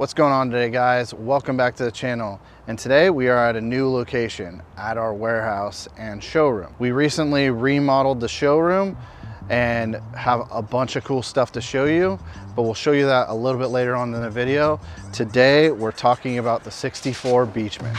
What's going on today, guys? Welcome back to the channel. And today we are at a new location at our warehouse and showroom. We recently remodeled the showroom and have a bunch of cool stuff to show you, but we'll show you that a little bit later on in the video. Today we're talking about the 64 Beachman.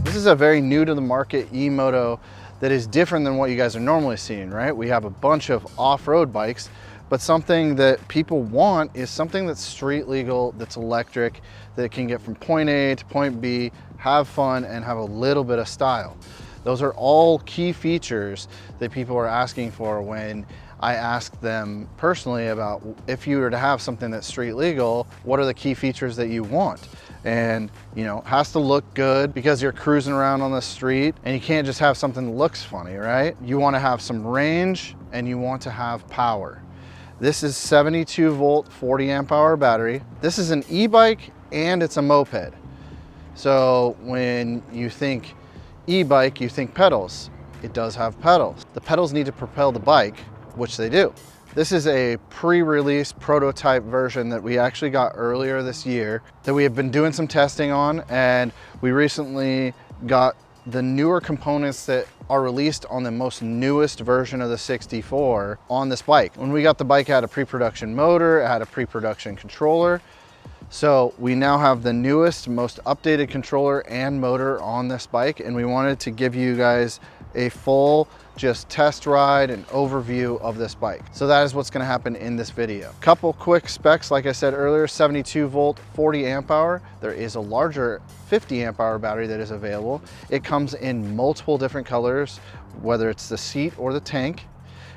This is a very new to the market e-moto that is different than what you guys are normally seeing, right? We have a bunch of off-road bikes, but something that people want is something that's street legal, that's electric, that can get from point A to point B, have fun, and have a little bit of style. Those are all key features that people are asking for when I ask them personally about, if you were to have something that's street legal, what are the key features that you want? And you know, has to look good because you're cruising around on the street, and you can't just have something that looks funny, right? You want to have some range and you want to have power. This is 72 volt, 40 amp hour battery. This is an e-bike and it's a moped. So when you think e-bike, you think pedals. It does have pedals. The pedals need to propel the bike, which they do. This is a pre-release prototype version that we actually got earlier this year that we have been doing some testing on, and we recently got the newer components that are released on the most newest version of the 64 on this bike. When we got the bike, it had a pre-production motor, it had a pre-production controller. So we now have the newest, most updated controller and motor on this bike, and we wanted to give you guys a full just test ride and overview of this bike. So that is what's going to happen in this video. Couple quick specs, like I said earlier, 72 volt, 40 amp hour. There is a larger 50 amp hour battery that is available. It comes in multiple different colors, whether it's the seat or the tank.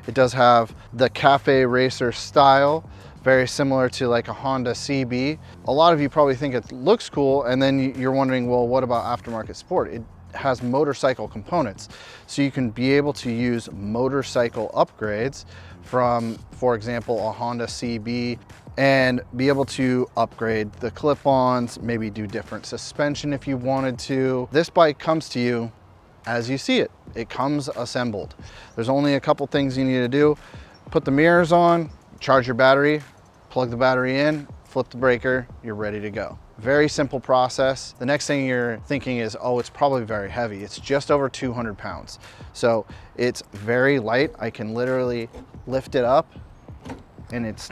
It does have the cafe racer style, very similar to like a Honda CB. A lot of you probably think it looks cool, and then you're wondering, well, what about aftermarket sport? It has motorcycle components. So you can be able to use motorcycle upgrades from, for example, a Honda CB, and be able to upgrade the clip-ons, maybe do different suspension if you wanted to. This bike comes to you as you see it. It comes assembled. There's only a couple things you need to do. Put the mirrors on, charge your battery, plug the battery in, flip the breaker, you're ready to go. Very simple process. The next thing you're thinking is, oh, it's probably very heavy. It's just over 200 pounds. So it's very light. I can literally lift it up, and it's,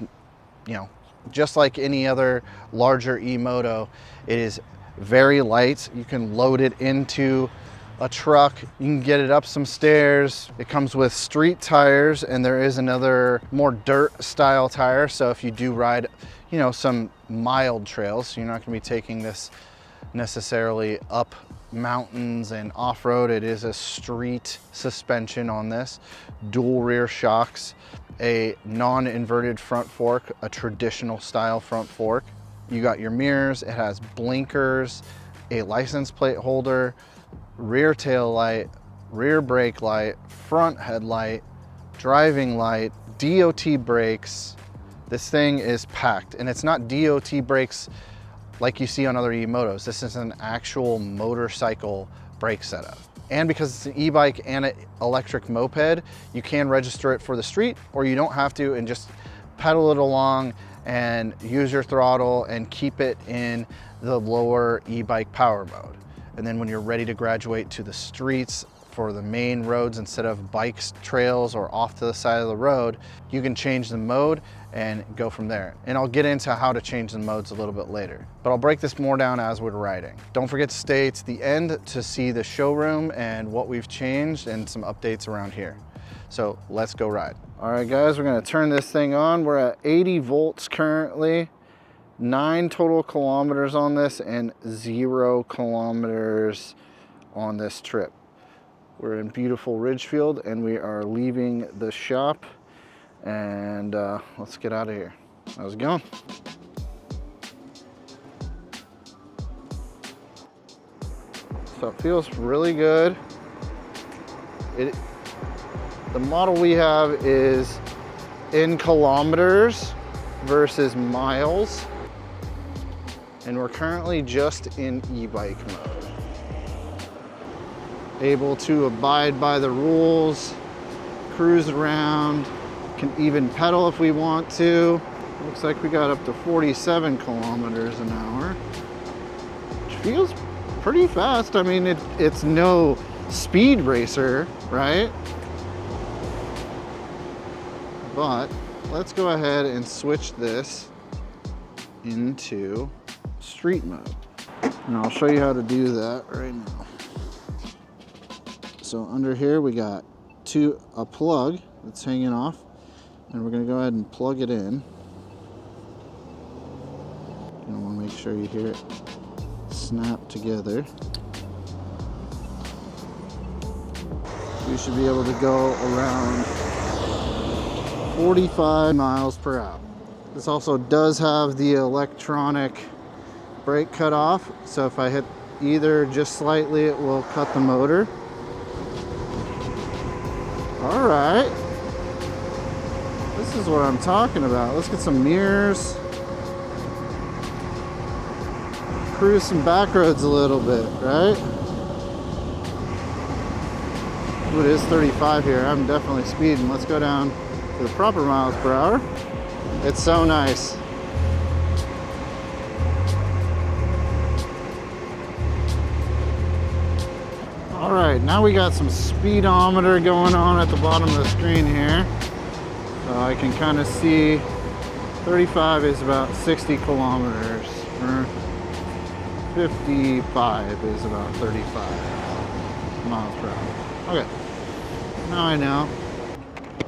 you know, just like any other larger e-moto, it is very light. You can load it into a truck, you can get it up some stairs. It comes with street tires, and there is another more dirt style tire. So if you do ride, you know, some mild trails, you're not gonna be taking this necessarily up mountains and off-road. It is a street suspension on this. Dual rear shocks, a non-inverted front fork, a traditional style front fork. You got your mirrors, it has blinkers, a license plate holder, rear tail light, rear brake light, front headlight, driving light, DOT brakes. This thing is packed, and it's not DOT brakes like you see on other e-motos. This is an actual motorcycle brake setup. And because it's an e-bike and an electric moped, you can register it for the street, or you don't have to, and just pedal it along and use your throttle and keep it in the lower e-bike power mode. And then when you're ready to graduate to the streets for the main roads instead of bikes, trails, or off to the side of the road, you can change the mode and go from there. And I'll get into how to change the modes a little bit later, but I'll break this more down as we're riding. Don't forget to stay to the end to see the showroom and what we've changed and some updates around here. So let's go ride. All right guys, we're gonna turn this thing on. We're at 80 volts currently, 9 total kilometers on this and 0 kilometers on this trip. We're in beautiful Ridgefield and we are leaving the shop, and let's get out of here. How's it going? So it feels really good. The model we have is in kilometers versus miles, and we're currently just in e-bike mode. Able to abide by the rules, cruise around, can even pedal if we want to. Looks like we got up to 47 kilometers an hour, which feels pretty fast. I mean, it's no speed racer, right? But let's go ahead and switch this into street mode. And I'll show you how to do that right now. So under here we got a plug that's hanging off, and we're gonna go ahead and plug it in. You wanna make sure you hear it snap together. We should be able to go around 45 miles per hour. This also does have the electronic brake cutoff, so if I hit either just slightly, it will cut the motor. All right, this is what I'm talking about. Let's get some mirrors, cruise some back roads a little bit, right? Ooh, it is 35 here. I'm definitely speeding. Let's go down to the proper miles per hour. It's so nice. All right, now we got some speedometer going on at the bottom of the screen here. So I can kind of see 35 is about 60 kilometers, or 55 is about 35 miles per hour. Okay, now I know.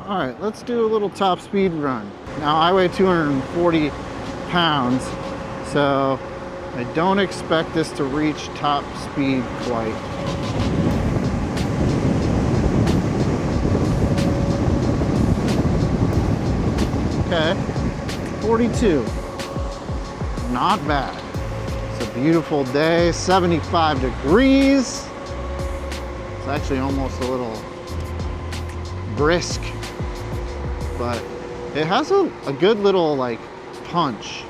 All right, let's do a little top speed run. Now I weigh 240 pounds, so I don't expect this to reach top speed quite. Okay, 42, not bad. It's a beautiful day, 75 degrees. It's actually almost a little brisk, but it has a good little like punch.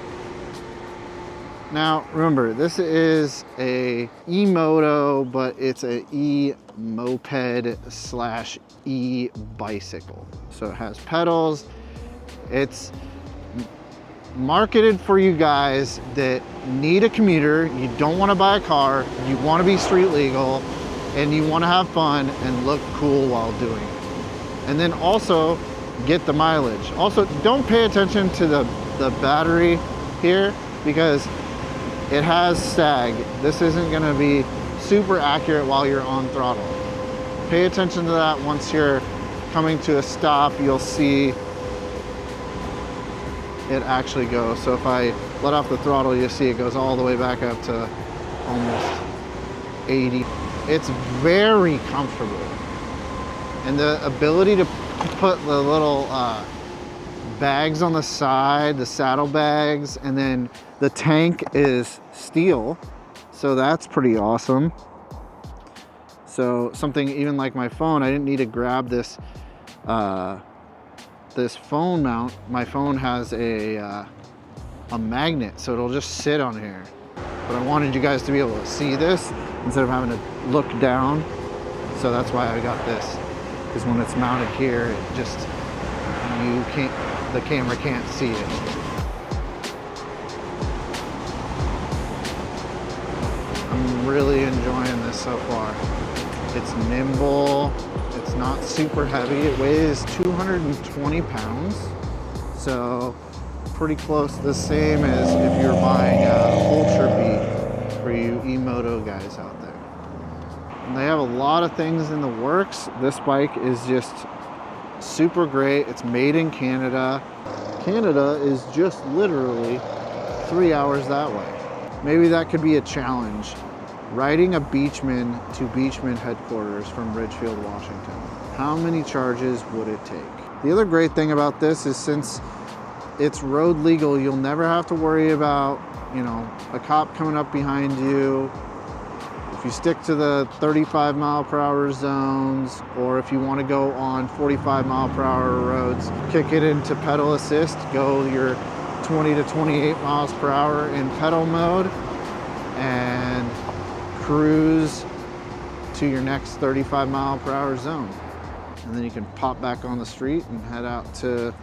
Now remember, this is a e-moto, but it's a e-moped slash e-bicycle. So it has pedals. It's marketed for you guys that need a commuter, you don't want to buy a car, you want to be street legal, and you want to have fun and look cool while doing it. And then also get the mileage. Also, don't pay attention to the battery here because it has sag. This isn't going to be super accurate while you're on throttle. Pay attention to that. Once you're coming to a stop, you'll see it actually goes. So if I let off the throttle, you'll see it goes all the way back up to almost 80. It's very comfortable. And the ability to put the little bags on the side, the saddle bags, and then the tank is steel. So that's pretty awesome. So something even like my phone, I didn't need to grab this this phone mount. My phone has a magnet, so it'll just sit on here. But I wanted you guys to be able to see this instead of having to look down. So that's why I got this. Because when it's mounted here, it just, the camera can't see it. I'm really enjoying this so far. It's nimble. It's not super heavy. It weighs 220 pounds. So pretty close to the same as if you're buying a Ultra B for you e-moto guys out there. And they have a lot of things in the works. This bike is just super great. It's made in Canada. Canada is just literally 3 hours that way. Maybe that could be a challenge. Riding a Beachman to Beachman headquarters from Ridgefield, Washington. How many charges would it take? The other great thing about this is since it's road legal, you'll never have to worry about, you know, a cop coming up behind you. If you stick to the 35 mile per hour zones, or if you want to go on 45 mile per hour roads, kick it into pedal assist, go your 20 to 28 miles per hour in pedal mode, and cruise to your next 35 mile per hour zone. And then you can pop back on the street and head out to,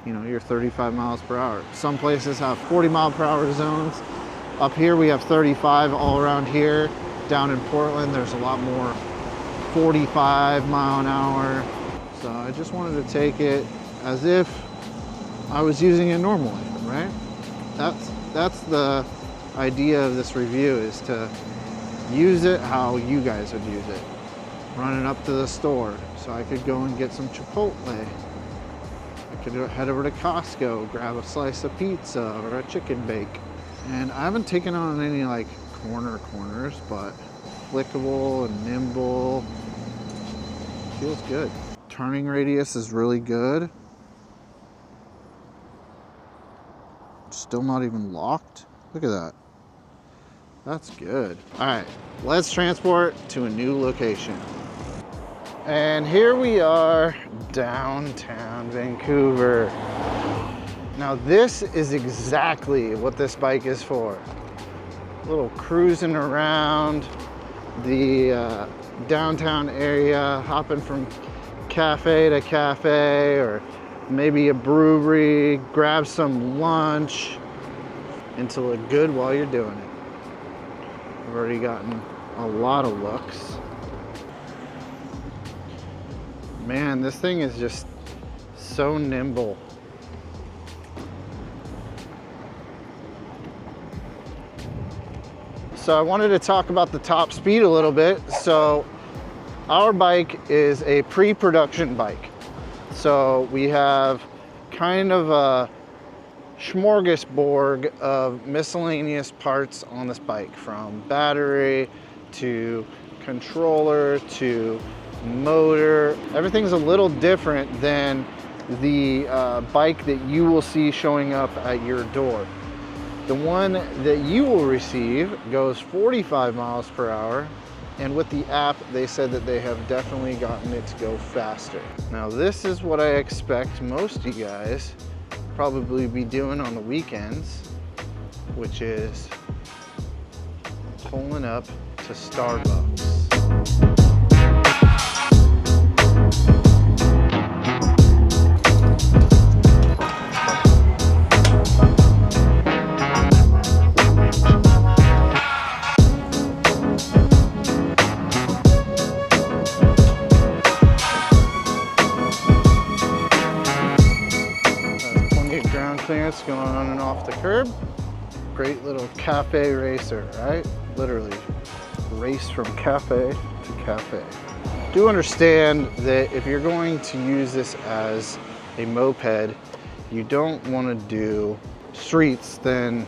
you know, your 35 miles per hour. Some places have 40 mile per hour zones. Up here we have 35 all around here. Down in Portland, there's a lot more 45 mile an hour. So I just wanted to take it as if I was using it normally, right? That's the idea of this review, is to use it how you guys would use it. Running up to the store, so I could go and get some Chipotle. I could head over to Costco, grab a slice of pizza or a chicken bake. And I haven't taken on any like corners, but flickable and nimble. Feels good. Turning radius is really good. Still not even locked. Look at that. That's good. All right, let's transport to a new location. And here we are, downtown Vancouver. Now this is exactly what this bike is for. A little cruising around the downtown area, hopping from cafe to cafe, or maybe a brewery, grab some lunch, and to look good while you're doing it. I've already gotten a lot of looks. Man, this thing is just so nimble. So I wanted to talk about the top speed a little bit. So our bike is a pre-production bike. So we have kind of a smorgasbord of miscellaneous parts on this bike, from battery to controller to motor. Everything's a little different than the bike that you will see showing up at your door. The one that you will receive goes 45 miles per hour, and with the app they said that they have definitely gotten it to go faster. Now this is what I expect most of you guys probably be doing on the weekends, which is pulling up to Starbucks. Clearance going on and off the curb. Great little cafe racer, right? Literally race from cafe to cafe. Do understand that if you're going to use this as a moped, you don't want to do streets, then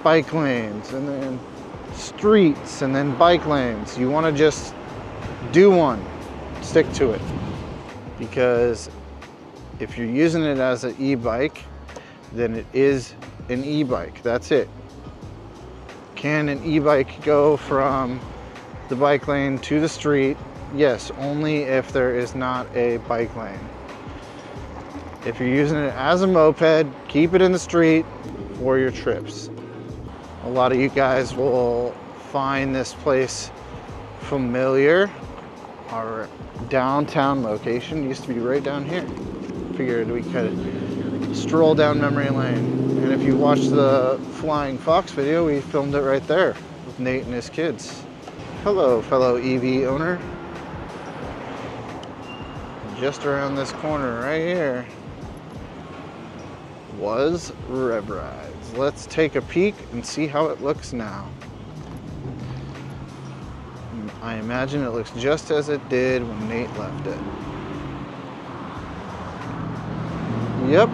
bike lanes, and then streets, and then bike lanes. You want to just do one, stick to it, because if you're using it as an e-bike, then it is an e-bike. That's it. Can an e-bike go from the bike lane to the street? Yes, only if there is not a bike lane. If you're using it as a moped, keep it in the street for your trips. A lot of you guys will find this place familiar. Our downtown location used to be right down here. Figured we could stroll down memory lane. And if you watch the Flying Fox video, we filmed it right there with Nate and his kids. Hello, fellow EV owner. Just around this corner right here was REV Rides. Let's take a peek and see how it looks now. I imagine it looks just as it did when Nate left it. Yep.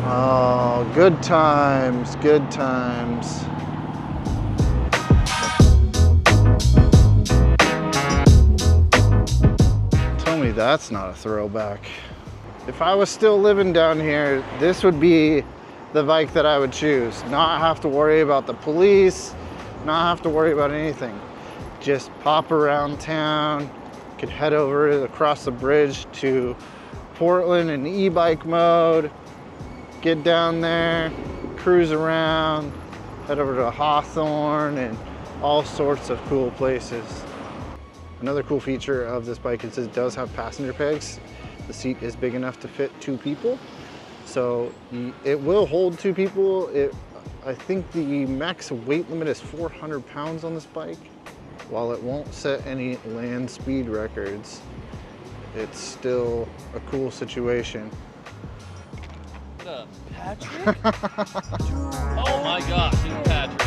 Oh, good times, good times. Tell me that's not a throwback. If I was still living down here, this would be the bike that I would choose. Not have to worry about the police, not have to worry about anything. Just pop around town, could head over across the bridge to Portland in e-bike mode, get down there, cruise around, head over to Hawthorne and all sorts of cool places. Another cool feature of this bike is it does have passenger pegs. The seat is big enough to fit 2 people. So it will hold 2 people. I think the max weight limit is 400 pounds on this bike. While it won't set any land speed records, it's still a cool situation. What up, Patrick? Oh my gosh, it's Patrick.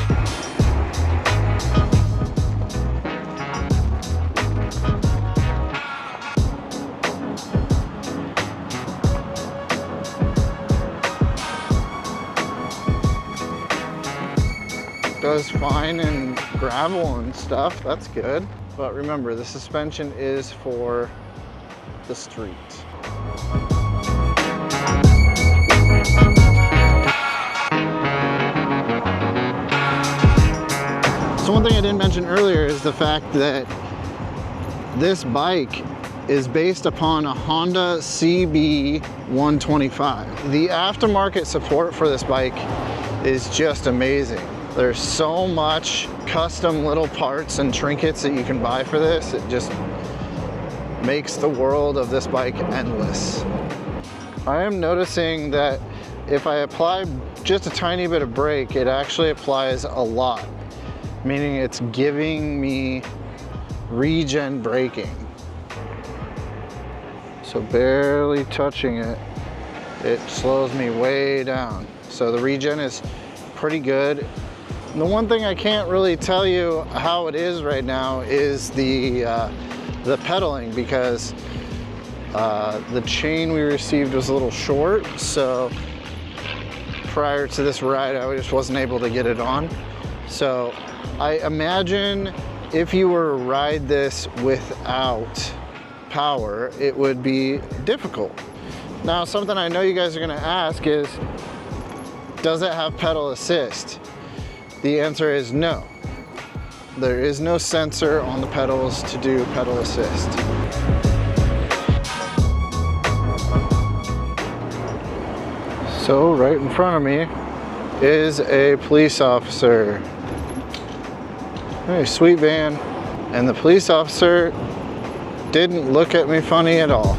Does fine in gravel and stuff, that's good. But remember, the suspension is for the street. So one thing I didn't mention earlier is the fact that this bike is based upon a Honda CB 125. The aftermarket support for this bike is just amazing. There's so much custom little parts and trinkets that you can buy for this. It just makes the world of this bike endless. I am noticing that if I apply just a tiny bit of brake, it actually applies a lot, meaning it's giving me regen braking. So barely touching it, it slows me way down. So the regen is pretty good. The one thing I can't really tell you how it is right now is the pedaling, because the chain we received was a little short, so prior to this ride I just wasn't able to get it on. So I imagine if you were to ride this without power, it would be difficult. Now, something I know you guys are gonna ask is, does it have pedal assist? The answer is no. There is no sensor on the pedals to do pedal assist. So right in front of me is a police officer. Hey, sweet van. And the police officer didn't look at me funny at all.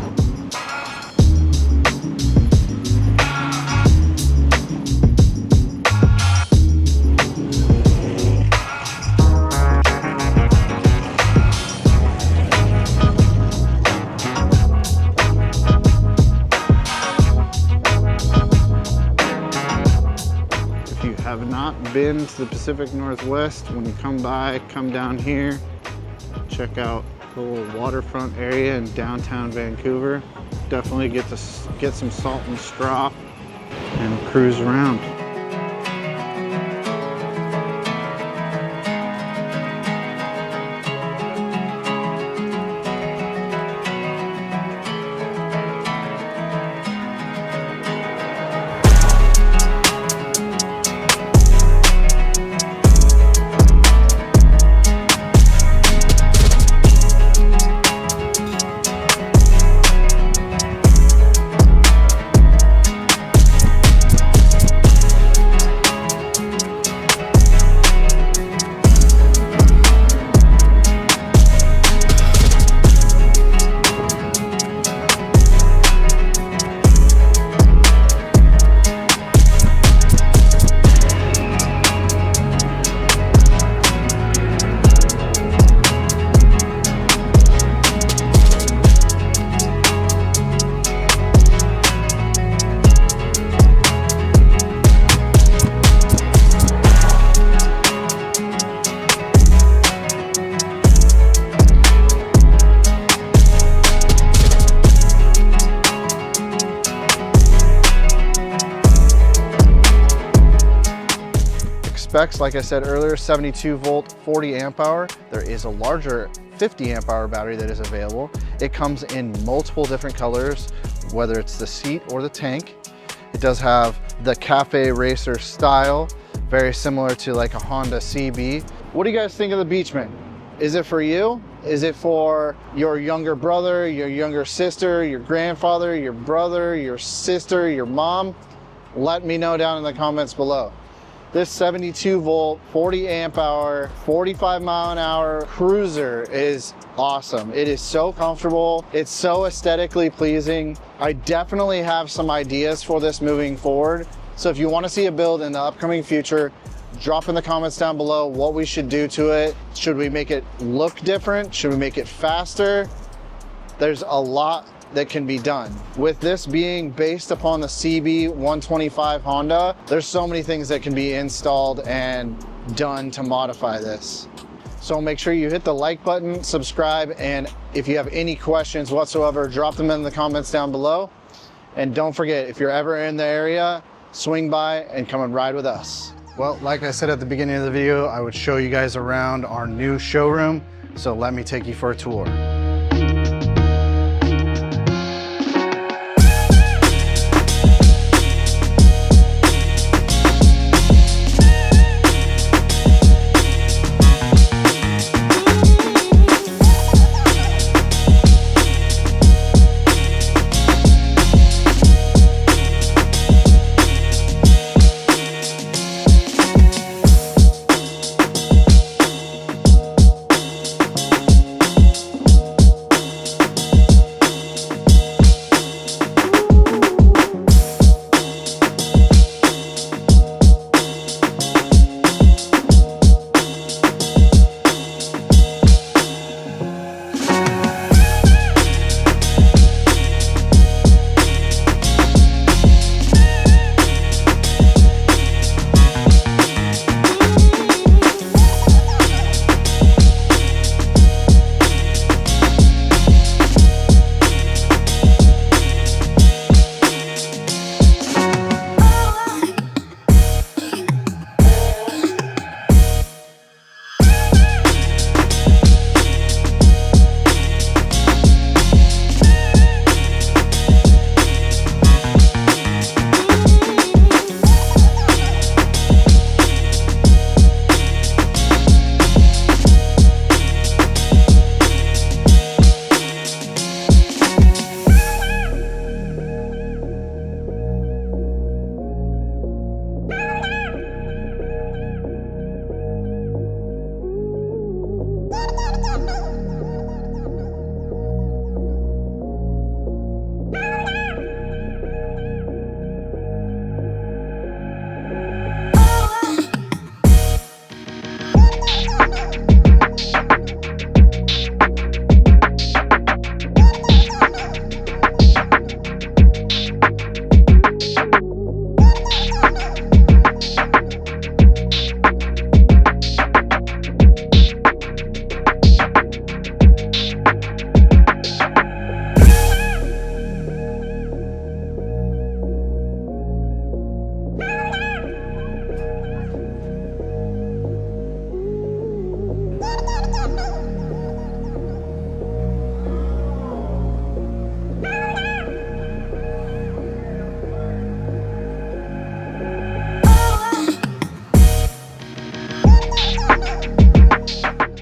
Have not been to the Pacific Northwest, when you come by, come down here, check out the little waterfront area in downtown Vancouver. Definitely get some salt and straw and cruise around. specs, like I said earlier, 72 volt, 40 amp hour. There is a larger 50 amp hour battery that is available. It comes in multiple different colors, whether it's the seat or the tank. It does have the cafe racer style, very similar to like a Honda CB. What do you guys think of the Beachman? Is it for you? Is it for your younger brother, your younger sister, your grandfather, your brother, your sister, your mom? Let me know down in the comments below. This 72 volt, 40 amp hour, 45 mile an hour cruiser is awesome. It is so comfortable. It's so aesthetically pleasing. I definitely have some ideas for this moving forward. So if you want to see a build in the upcoming future, drop in the comments down below what we should do to it. Should we make it look different? Should we make it faster? There's a lot that can be done. With this being based upon the CB 125 Honda, there's so many things that can be installed and done to modify this. So make sure you hit the like button, subscribe, and if you have any questions whatsoever, drop them in the comments down below. And don't forget, if you're ever in the area, swing by and come and ride with us. Well, like I said at the beginning of the video, I would show you guys around our new showroom. So let me take you for a tour.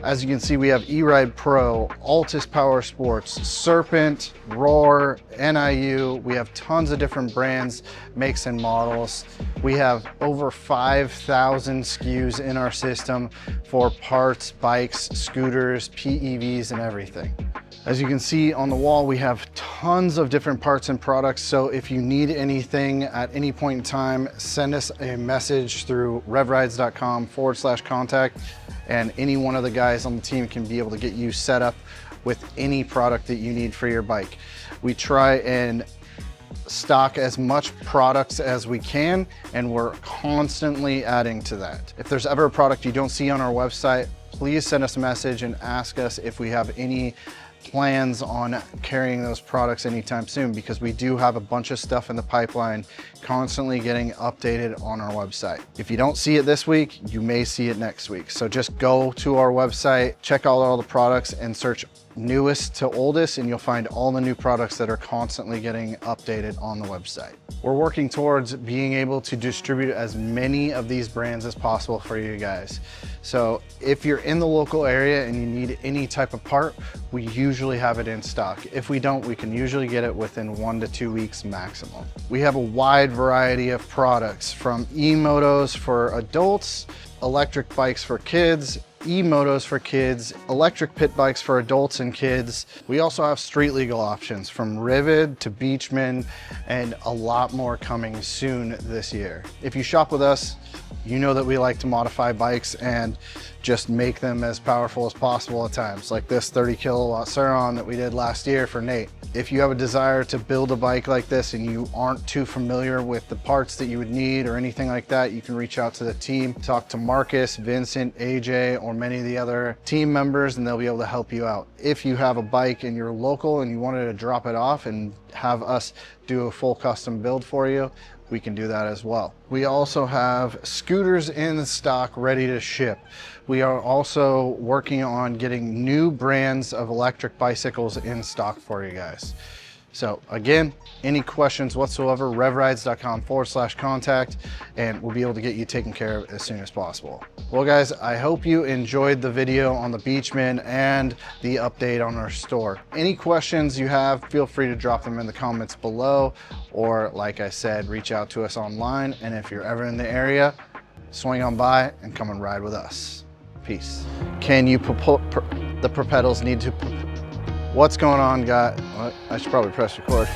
As you can see, we have E-Ride Pro, Altus Power Sports, Serpent, Roar, NIU. We have tons of different brands, makes and models. We have over 5,000 SKUs in our system for parts, bikes, scooters, PEVs, and everything. As you can see on the wall, we have tons of different parts and products. So if you need anything at any point in time, send us a message through REVRides.com/contact, and any one of the guys on the team can be able to get you set up with any product that you need for your bike. We try and stock as much products as we can, and we're constantly adding to that. If there's ever a product you don't see on our website, please send us a message and ask us if we have any plans on carrying those products anytime soon, because we do have a bunch of stuff in the pipeline constantly getting updated on our website. If you don't see it this week, you may see it next week. So just go to our website, check out all the products and search newest to oldest, and you'll find all the new products that are constantly getting updated on the website. We're working towards being able to distribute as many of these brands as possible for you guys. So if you're in the local area and you need any type of part, we usually have it in stock. If we don't, we can usually get it within 1 to 2 weeks maximum. We have a wide variety of products, from e-motos for adults, electric bikes for kids, e-motos for kids, electric pit bikes for adults and kids. We also have street legal options, from REVRides to Beachman, and a lot more coming soon this year. If you shop with us, you know that we like to modify bikes and just make them as powerful as possible at times, like this 30 kilowatt Showroom that we did last year for Nate. If you have a desire to build a bike like this and you aren't too familiar with the parts that you would need or anything like that, you can reach out to the team, talk to Marcus, Vincent, AJ, or many of the other team members, and they'll be able to help you out. If you have a bike and you're local and you wanted to drop it off and have us do a full custom build for you, we can do that as well. We also have scooters in stock ready to ship. We are also working on getting new brands of electric bicycles in stock for you guys. So again, any questions whatsoever, REVRides.com/contact, and we'll be able to get you taken care of as soon as possible. Well guys, I hope you enjoyed the video on the Beachman and the update on our store. Any questions you have, feel free to drop them in the comments below, or like I said, reach out to us online. And if you're ever in the area, swing on by and come and ride with us. Peace. Can you the pedals need to, what's going on, guy? What? I should probably press record.